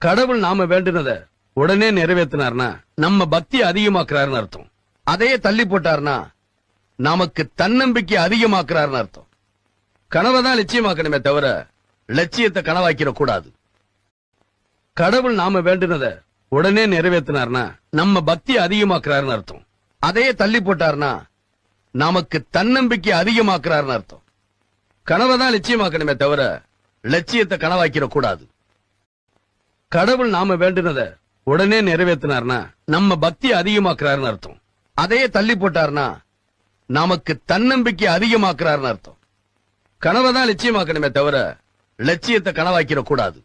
கடவுள் நாம வேண்டுனத உடனே நிறைவேற்றினார்னா நம்ம பக்தி அதிகமாக்குறாருன்னு அர்த்தம். அதையே தள்ளி போட்டார்னா நமக்கு தன்னம்பிக்கை அதிகமாக்குறாருன்னு அர்த்தம். கனவை தான் லட்சியமாக்கணுமே தவிர லட்சியத்தை கனவாக்கிட கூடாது. கடவுள் நாம வேண்டுனத உடனே நிறைவேற்றினார்னா நம்ம பக்தி அதிகமாக்குறாருன்னு அர்த்தம். அதையே தள்ளி போட்டார்னா நமக்கு தன்னம்பிக்கை அதிகமாக்குறாருன்னு அர்த்தம். கனவை தான் லட்சியமாக்கணுமே தவிர லட்சியத்தை கனவாக்கிட கூடாது. கடவுள் நாம வேண்டுனத உடனே நிறைவேற்றினார்னா நம்ம பக்தி அதிகமாக்குறாருன்னு அர்த்தம். அதையே தள்ளி போட்டார்னா நமக்கு தன்னம்பிக்கை அதிகமாக்குறாருன்னு அர்த்தம். கனவை தான் லட்சியமாக்கணுமே தவிர லட்சியத்தை கனவாக்கிட கூடாது.